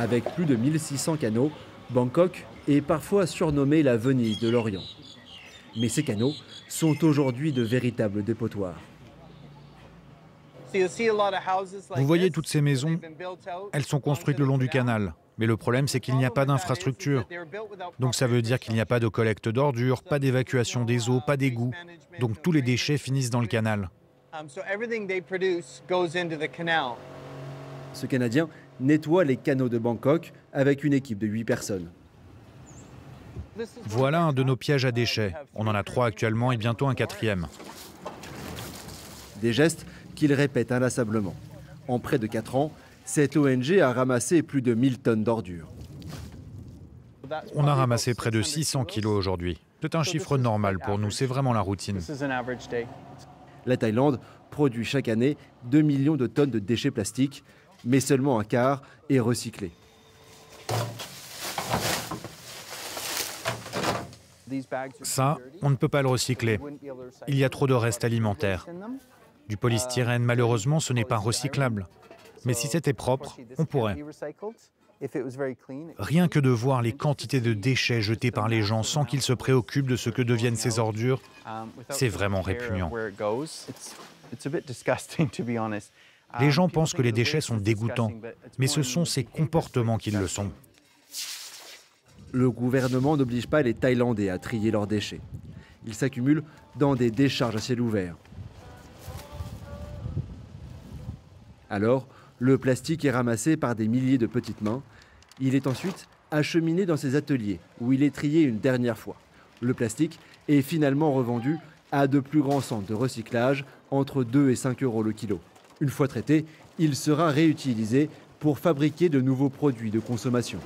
Avec plus de 1600 canaux, Bangkok est parfois surnommée la Venise de l'Orient. Mais ces canaux sont aujourd'hui de véritables dépotoirs. Vous voyez toutes ces maisons, elles sont construites le long du canal. Mais le problème, c'est qu'il n'y a pas d'infrastructure. Donc ça veut dire qu'il n'y a pas de collecte d'ordures, pas d'évacuation des eaux, pas d'égouts. Donc tous les déchets finissent dans le canal. Ce Canadien nettoie les canaux de Bangkok avec une équipe de 8 personnes. Voilà un de nos pièges à déchets. On en a 3 actuellement et bientôt un 4e. Des gestes qu'il répète inlassablement. En près de 4 ans, cette ONG a ramassé plus de 1000 tonnes d'ordures. On a ramassé près de 600 kilos aujourd'hui. C'est un chiffre normal pour nous, c'est vraiment la routine. La Thaïlande produit chaque année 2 millions de tonnes de déchets plastiques, mais seulement un quart est recyclé. Ça, on ne peut pas le recycler. Il y a trop de restes alimentaires. Du polystyrène, malheureusement, ce n'est pas recyclable. Mais si c'était propre, on pourrait. Rien que de voir les quantités de déchets jetés par les gens sans qu'ils se préoccupent de ce que deviennent ces ordures, c'est vraiment répugnant. Les gens pensent que les déchets sont dégoûtants, mais ce sont ces comportements qui le sont. Le gouvernement n'oblige pas les Thaïlandais à trier leurs déchets. Ils s'accumulent dans des décharges à ciel ouvert. Alors, le plastique est ramassé par des milliers de petites mains. Il est ensuite acheminé dans ces ateliers où il est trié une dernière fois. Le plastique est finalement revendu à de plus grands centres de recyclage, entre 2 et 5 euros le kilo. Une fois traité, il sera réutilisé pour fabriquer de nouveaux produits de consommation.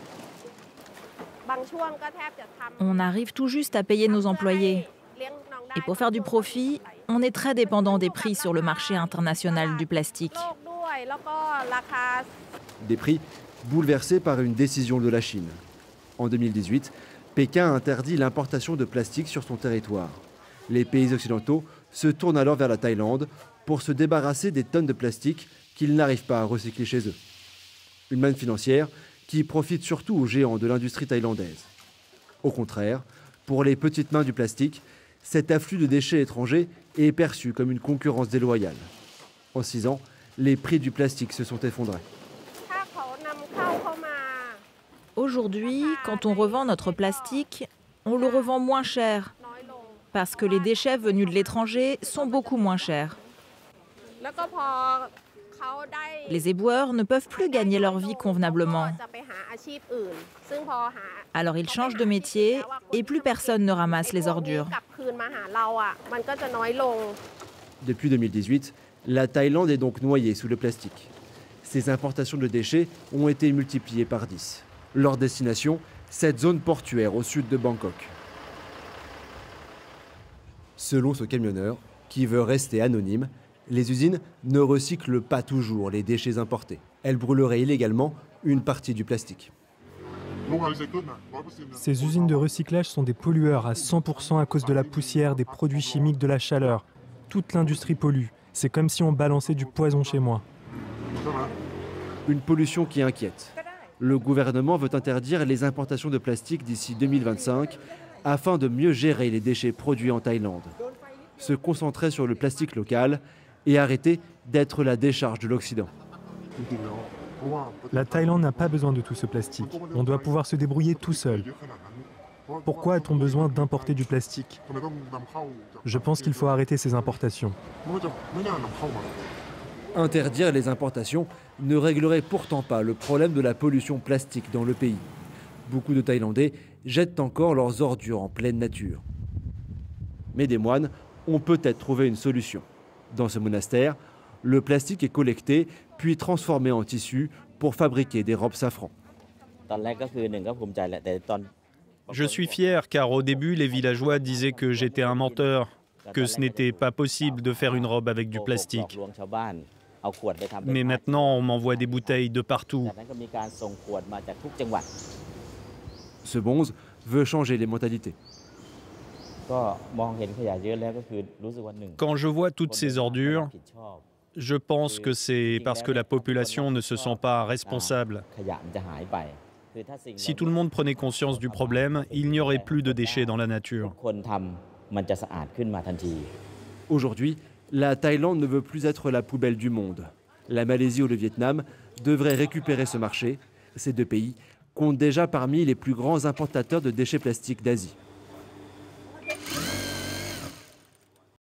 On arrive tout juste à payer nos employés. Et pour faire du profit, on est très dépendant des prix sur le marché international du plastique. Des prix bouleversés par une décision de la Chine. En 2018, Pékin interdit l'importation de plastique sur son territoire. Les pays occidentaux se tournent alors vers la Thaïlande pour se débarrasser des tonnes de plastique qu'ils n'arrivent pas à recycler chez eux. Une manne financière qui profite surtout aux géants de l'industrie thaïlandaise. Au contraire, pour les petites mains du plastique, cet afflux de déchets étrangers est perçu comme une concurrence déloyale. En 6 ans, les prix du plastique se sont effondrés. Aujourd'hui, quand on revend notre plastique, on le revend moins cher, parce que les déchets venus de l'étranger sont beaucoup moins chers. Les éboueurs ne peuvent plus gagner leur vie convenablement. Alors ils changent de métier et plus personne ne ramasse les ordures. Depuis 2018, la Thaïlande est donc noyée sous le plastique. Ces importations de déchets ont été multipliées par 10. Leur destination, cette zone portuaire au sud de Bangkok. Selon ce camionneur, qui veut rester anonyme, les usines ne recyclent pas toujours les déchets importés. Elles brûleraient illégalement une partie du plastique. Ces usines de recyclage sont des pollueurs à 100% à cause de la poussière, des produits chimiques, de la chaleur. Toute l'industrie pollue. C'est comme si on balançait du poison chez moi. Une pollution qui inquiète. Le gouvernement veut interdire les importations de plastique d'ici 2025 afin de mieux gérer les déchets produits en Thaïlande. Se concentrer sur le plastique local et arrêter d'être la décharge de l'Occident. La Thaïlande n'a pas besoin de tout ce plastique. On doit pouvoir se débrouiller tout seul. Pourquoi a-t-on besoin d'importer du plastique? Je pense qu'il faut arrêter ces importations. Interdire les importations ne réglerait pourtant pas le problème de la pollution plastique dans le pays. Beaucoup de Thaïlandais jettent encore leurs ordures en pleine nature. Mais des moines ont peut-être trouvé une solution. Dans ce monastère, le plastique est collecté puis transformé en tissu pour fabriquer des robes safran. Je suis fier car au début, les villageois disaient que j'étais un menteur, que ce n'était pas possible de faire une robe avec du plastique. Mais maintenant, on m'envoie des bouteilles de partout. Ce bonze veut changer les mentalités. Quand je vois toutes ces ordures, Je pense que c'est parce que la population ne se sent pas responsable. Si tout le monde prenait conscience du problème, il n'y aurait plus de déchets dans la nature. Aujourd'hui, la Thaïlande ne veut plus être la poubelle du monde. La Malaisie ou le Vietnam devraient récupérer ce marché. Ces deux pays comptent déjà parmi les plus grands importateurs de déchets plastiques d'Asie.